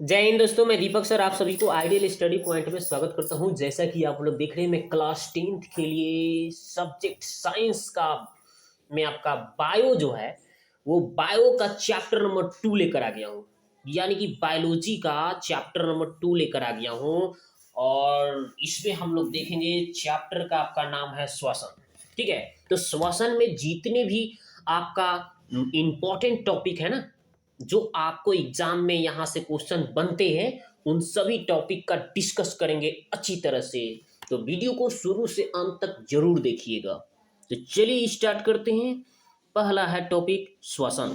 जय हिंद दोस्तों, मैं दीपक सर आप सभी को आइडियल स्टडी पॉइंट में स्वागत करता हूं। जैसा कि आप लोग देख रहे हैं, मैं क्लास 10th के लिए सब्जेक्ट साइंस का मैं आपका बायो जो है वो बायो का चैप्टर नंबर 2 लेकर आ गया हूं। यानी कि बायोलॉजी का चैप्टर नंबर 2 लेकर आ गया हूं। और इसमें हम लोग देखेंगे, चैप्टर का आपका नाम है श्वसन। ठीक है, तो श्वसन में जितने भी आपका इंपॉर्टेंट टॉपिक है ना, जो आपको एग्जाम में यहाँ से क्वेश्चन बनते हैं, उन सभी टॉपिक का डिस्कस करेंगे अच्छी तरह से। तो वीडियो को शुरू से अंत तक जरूर देखिएगा। तो चलिए स्टार्ट करते हैं। पहला है टॉपिक श्वसन।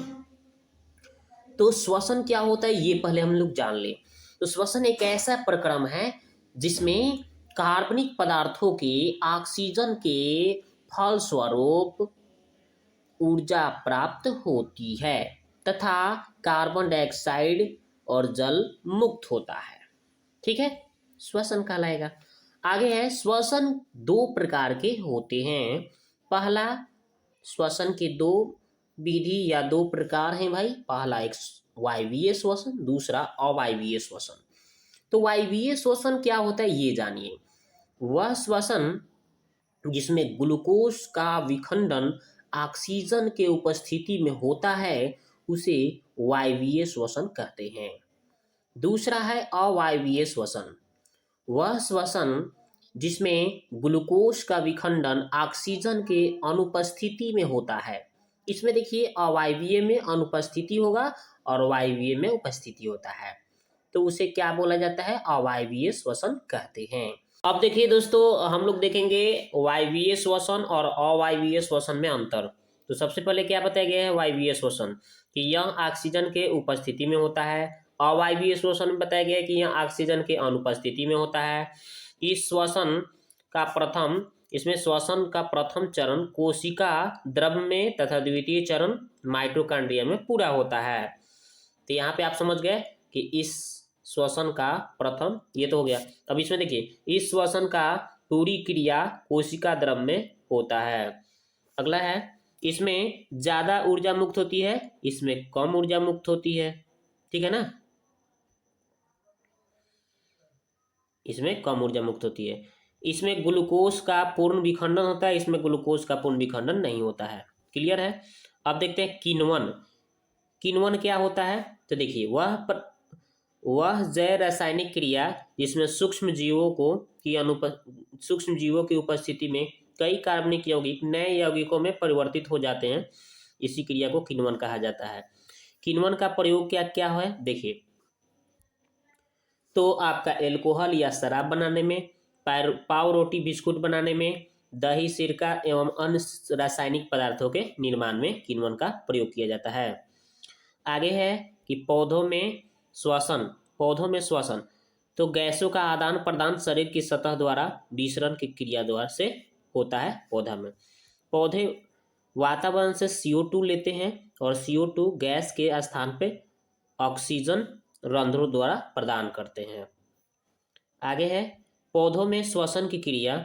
तो श्वसन क्या होता है ये पहले हम लोग जान लें। तो श्वसन एक ऐसा प्रक्रम है जिसमें कार्बनिक पदार्थों के ऑक्सीजन के फलस्वरूप ऊर्जा प्राप्त होती है तथा कार्बन डाइऑक्साइड और जल मुक्त होता है। ठीक है, श्वसन कहलाएगा। आगे है, श्वसन दो प्रकार के होते हैं। पहला, श्वसन के दो विधि या दो प्रकार हैं भाई। पहला एक वायवीय श्वसन, दूसरा अवायवीय श्वसन। तो वायवीय श्वसन क्या होता है ये जानिए। वह श्वसन जिसमें ग्लूकोज का विखंडन ऑक्सीजन के उपस्थिति में होता है उसे वायवीय श्वसन कहते हैं। दूसरा है अवायवीय श्वसन। वह श्वसन जिसमें ग्लूकोज का विखंडन ऑक्सीजन के अनुपस्थिति में होता है। इसमें देखिए, अवायवीय में अनुपस्थिति होगा और वायवीय में उपस्थिति होता है, तो उसे क्या बोला जाता है? अवायवीय श्वसन कहते हैं। अब देखिए दोस्तों, हम लोग देखेंगे वायवीय श्वसन और अवायवीय श्वसन में अंतर। तो सबसे पहले क्या बताया गया है? वायवीय श्वसन कि यह ऑक्सीजन के उपस्थिति में होता है। अवायवीय श्वसन में बताया गया है कि यह ऑक्सीजन के अनुपस्थिति में होता है। इस श्वसन का प्रथम इसमें श्वसन का प्रथम चरण कोशिका द्रव्य में तथा द्वितीय चरण माइटोकॉन्ड्रिया में पूरा होता है। तो यहाँ पे आप समझ गए कि इस श्वसन का प्रथम, ये तो हो गया। अब इसमें देखिए, इस श्वसन का पूरी क्रिया कोशिका द्रव्य में होता है। अगला है, इसमें ज्यादा ऊर्जा मुक्त होती है, इसमें कम ऊर्जा मुक्त होती है। ठीक है ना, इसमें कम ऊर्जा मुक्त होती है। इसमें ग्लूकोज का पूर्ण विखंडन होता है, इसमें ग्लूकोज का पूर्ण विखंडन नहीं होता है। क्लियर है? अब देखते हैं किण्वन। किण्वन क्या होता है? तो देखिए, वह जैव रासायनिक क्रिया जिसमें सूक्ष्म जीवों की उपस्थिति में कई कार्बनिक यौगिक नए यौगिकों में परिवर्तित हो जाते हैं, इसी क्रिया को किण्वन कहा जाता है। किण्वन का प्रयोग क्या क्या है देखिए। तो आपका एल्कोहल या शराब बनाने में, पाव रोटी बिस्कुट बनाने में, दही सिरका एवं अन्य रासायनिक पदार्थों के निर्माण में किण्वन का प्रयोग किया जाता है। आगे है कि पौधों में श्वसन तो गैसों का आदान प्रदान शरीर की सतह द्वारा विसरण की क्रिया द्वारा से होता है। पौधा में पौधे वातावरण से CO2 लेते हैं और CO2 गैस के स्थान पे ऑक्सीजन रंध्रों द्वारा प्रदान करते हैं। आगे है, पौधों में श्वसन की क्रिया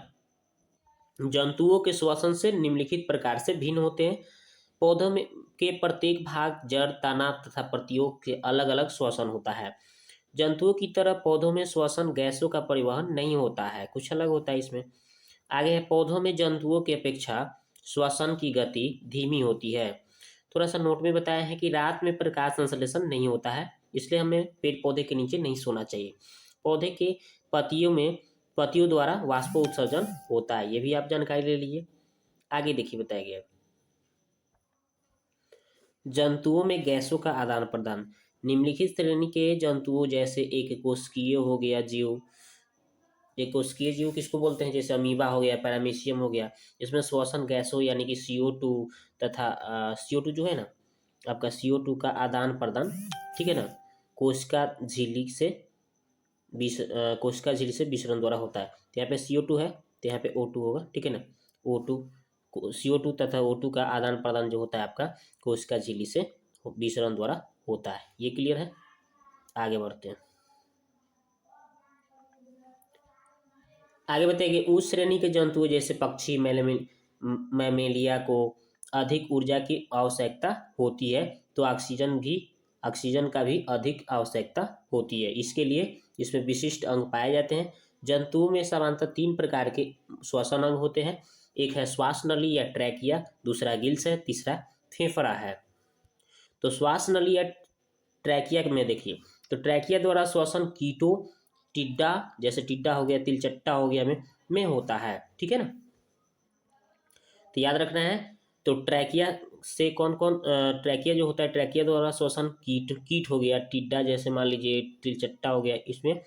जंतुओं के श्वसन से निम्नलिखित प्रकार से भिन्न होते हैं। पौधों में के प्रत्येक भाग, जड़, तना तथा पत्तियों के अलग अलग श्वसन होता है। जंतुओं की तरह पौधों में श्वसन गैसों का परिवहन नहीं होता है, कुछ अलग होता है इसमें। आगे है, पौधों में जंतुओं की अपेक्षा श्वसन की गति धीमी होती है। थोड़ा सा नोट में बताया है कि रात में प्रकाश संश्लेषण नहीं होता है, इसलिए हमें पेड़ पौधे के नीचे नहीं सोना चाहिए। पौधे के पत्तियों द्वारा वाष्प उत्सर्जन होता है, ये भी आप जानकारी ले लीजिए। आगे देखिए, बताया गया जंतुओं में गैसों का आदान प्रदान। निम्नलिखित श्रेणी के जंतुओं जैसे एक कोशिकीय हो गया जीव, एक कोशिकीय जीव किसको बोलते हैं? जैसे अमीबा हो गया, पैरामीशियम हो गया, इसमें श्वसन गैसों यानी कि CO2 तथा CO2 जो है ना आपका, CO2 का आदान प्रदान, ठीक है ना, कोशिका झिल्ली से विसरण द्वारा होता है। तो यहाँ पे CO2 है तो यहाँ पे O2 होगा, ठीक है ना। CO2 तथा O2 का आदान प्रदान जो होता है आपका कोशिका झिल्ली से विसरण द्वारा होता है। ये क्लियर है? आगे बढ़ते हैं। आगे बताइए, उस श्रेणी के जंतुओं जैसे पक्षी, मैमेलिया को अधिक ऊर्जा की आवश्यकता होती है, तो ऑक्सीजन भी ऑक्सीजन का भी अधिक आवश्यकता होती है। इसके लिए इसमें विशिष्ट अंग पाए जाते हैं। जंतुओं में सामान्यतः 3 प्रकार के श्वसन अंग होते हैं। एक है श्वास नली या ट्रैकिया, दूसरा गिल्स है, तीसरा फेफड़ा है। तो श्वास नली या ट्रैकिया में देखिए, तो ट्रैकिया द्वारा श्वसन कीटों, टिड्डा, जैसे टिड्डा हो गया, तिलचट्टा हो गया में होता है। ठीक है ना, तो याद रखना है। तो ट्रैकिया से कौन कौन ट्रैकिया जो होता है, ट्रैकिया द्वारा श्वसन कीट हो गया, टिड्डा जैसे मान लीजिए तिलचट्टा हो गया, इसमें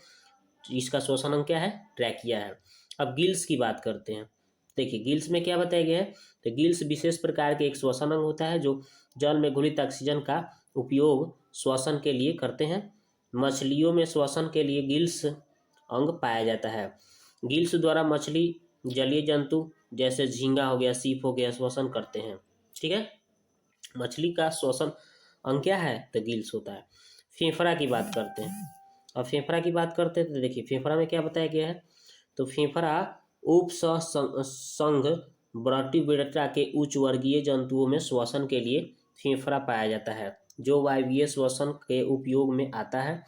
इसका श्वसन अंग क्या है, ट्रैकिया है। अब गिल्स की बात करते हैं। देखिए गिल्स में क्या बताया गया है, तो गिल्स विशेष प्रकार के एक श्वसन अंग होता है जो जल में घुलित ऑक्सीजन का उपयोग श्वसन के लिए करते हैं। मछलियों में श्वसन के लिए गिल्स अंग पाया जाता है। गिल्स द्वारा मछली, जलीय जंतु जैसे झींगा हो गया, सीप हो गया, श्वसन करते हैं। ठीक है, मछली का श्वसन अंग क्या है, तो गिल्स होता है। फेफड़ा की बात करते हैं। अब फेफड़ा की बात करते हैं तो देखिए फेफड़ा में क्या बताया गया है, तो फेफड़ा उपसंघ वर्टिब्रेटा के उच्च वर्गीय जंतुओं में श्वसन के लिए फेफड़ा पाया जाता है, जो वायवीय श्वसन के उपयोग में आता है।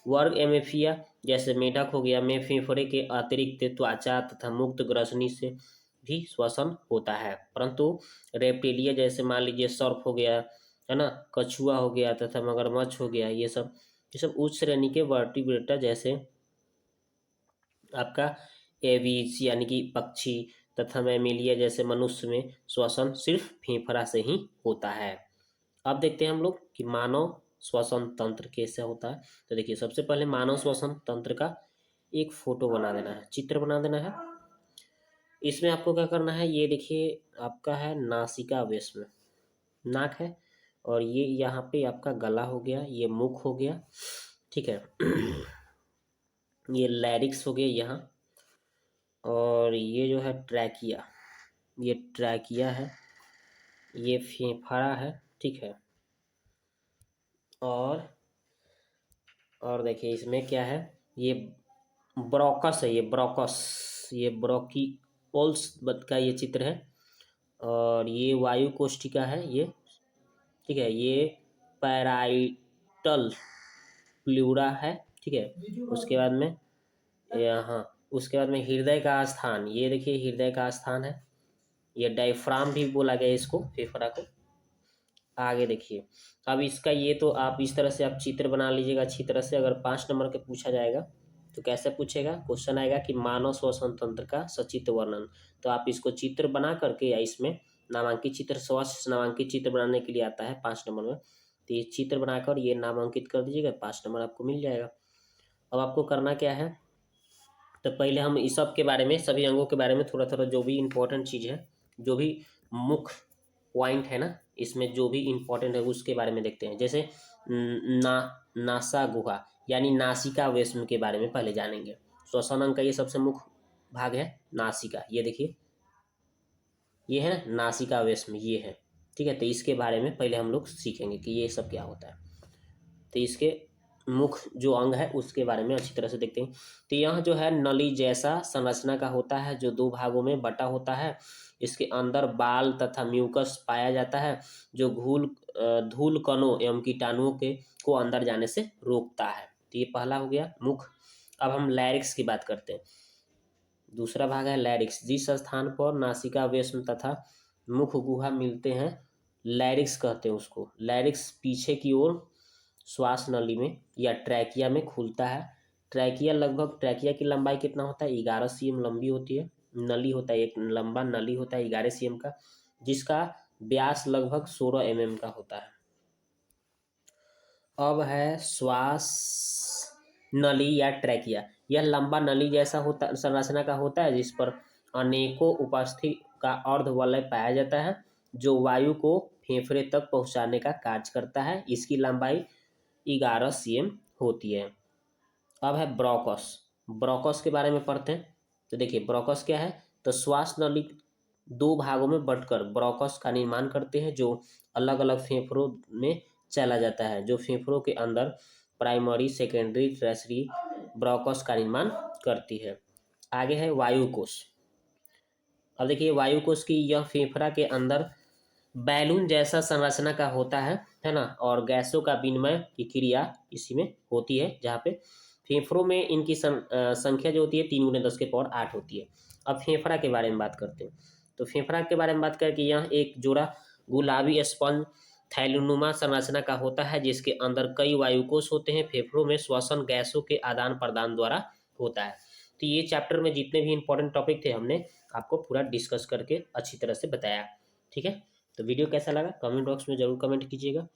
वर्ग एमेफिया जैसे मेढक हो गया में फेफड़े के अतिरिक्त त्वचा तथा मुक्त ग्रसनी से भी श्वसन होता है। परंतु रेप्टिलिया जैसे मान लीजिए सर्प हो गया, है ना, कछुआ हो गया तथा मगरमच्छ हो गया, ये सब उच्च श्रेणी के वर्टिब्रेटा जैसे आपका एवीज यानी कि पक्षी तथा मैमेलिया जैसे मनुष्य में श्वसन सिर्फ फेफड़ा से ही होता है। अब देखते हैं हम लोग कि मानव श्वसन तंत्र कैसे होता है। तो देखिए सबसे पहले मानव श्वसन तंत्र का एक फोटो बना देना है, चित्र बना देना है। इसमें आपको क्या करना है, ये देखिए आपका है नासिका वेश में नाक है, और ये यहाँ पे आपका गला हो गया, ये मुख हो गया। ठीक है, ये लैरिक्स हो गया यहाँ, और ये जो है ट्रैकिया, ये ट्रैकिया है, ये फेफड़ा है। ठीक है, और देखिए इसमें क्या है, ये ब्रोकस है, ये ब्रोकस, ये ब्रोकियोल्स का ये चित्र है, और ये वायु कोष्ठिका है ये। ठीक है, ये पैराइटल प्लूरा है। ठीक है, उसके बाद में यहाँ, उसके बाद में हृदय का स्थान, ये देखिए हृदय का स्थान है, ये डायफ्राम भी बोला गया इसको, फेफड़ा को। आगे देखिए, अब इसका ये तो आप इस तरह से आप चित्र बना लीजिएगा अच्छी तरह से। अगर 5 नंबर के पूछा जाएगा तो कैसे पूछेगा, क्वेश्चन आएगा कि मानव श्वसन तंत्र का सचित्र वर्णन। तो आप इसको चित्र बना करके, या इसमें नामांकित चित्र, स्वच्छ नामांकित चित्र बनाने के लिए आता है 5 नंबर में, तो ये चित्र बनाकर ये नामांकित कर दीजिएगा, 5 नंबर आपको मिल जाएगा। अब आपको करना क्या है, तो पहले हम इस सब के बारे में, सभी अंगों के बारे में थोड़ा थोड़ा जो भी इम्पोर्टेंट चीज़ है, जो भी मुख्य पॉइंट है ना इसमें, जो भी इम्पोर्टेंट है उसके बारे में देखते हैं। जैसे नासा गुहा यानी नासिका वेश्म के बारे में पहले जानेंगे। श्वसन अंग का ये सबसे मुख्य भाग है नासिका, ये देखिए ये है ना नासिका वेश्म, ये है। ठीक है, तो इसके बारे में पहले हम लोग सीखेंगे कि ये सब क्या होता है। तो इसके मुख्य जो अंग है उसके बारे में अच्छी तरह से देखते हैं। तो यह जो है नली जैसा संरचना का होता है, जो 2 भागों में बटा होता है। इसके अंदर बाल तथा म्यूकस पाया जाता है, जो धूल कणों एवं कीटाणुओं के को अंदर जाने से रोकता है। तो ये पहला हो गया मुख। अब हम लैरिक्स की बात करते हैं। दूसरा भाग है लैरिक्स, जिस स्थान पर नासिका वेश्म तथा मुख गुहा मिलते हैं लैरिक्स कहते हैं उसको। लैरिक्स पीछे की ओर श्वास नली में या ट्रैकिया में खुलता है। ट्रैकिया की लंबाई कितना होता है, 11 cm लंबी होती है। नली होता है, एक लंबा नली होता है 11 cm का, जिसका व्यास लगभग 16 mm का होता है। अब है श्वास नली या ट्रैकिया। यह लंबा नली जैसा होता संरचना का होता है, जिस पर अनेकों उपस्थित का अर्धवलय पाया जाता है, जो वायु को फेफड़े तक पहुंचाने का कार्य करता है। इसकी लंबाई 11 cm होती है। अब है ब्रोकस। ब्रोकस के बारे में पढ़ते हैं। तो देखिए ब्रोकस क्या है, तो श्वास नली 2 भागों में बंटकर ब्रोकस का निर्माण करते हैं, जो अलग अलग फेफड़ों में चला जाता है, जो फेफड़ों के अंदर प्राइमरी, सेकेंडरी, टर्शियरी ब्रोकस का निर्माण करती है। आगे है वायुकोश। अब देखिए वायुकोश की यह फेफड़ा के अंदर बैलून जैसा संरचना का होता है है ना, और गैसों का विनिमय की क्रिया इसी में होती है, जहाँ पे फेफड़ों में इनकी संख्या जो होती है 3 × 10⁸ होती है। अब फेफड़ा के बारे में बात करते हैं। तो फेफड़ा के बारे में बात करें कि यह एक जोड़ा गुलाबी स्पंज थैलीनुमा संरचना का होता है, जिसके अंदर कई वायुकोष होते हैं। फेफड़ों में श्वसन गैसों के आदान प्रदान द्वारा होता है। तो ये चैप्टर में जितने भी इंपॉर्टेंट टॉपिक थे हमने आपको पूरा डिस्कस करके अच्छी तरह से बताया। ठीक है, तो वीडियो कैसा लगा कमेंट बॉक्स में ज़रूर कमेंट कीजिएगा।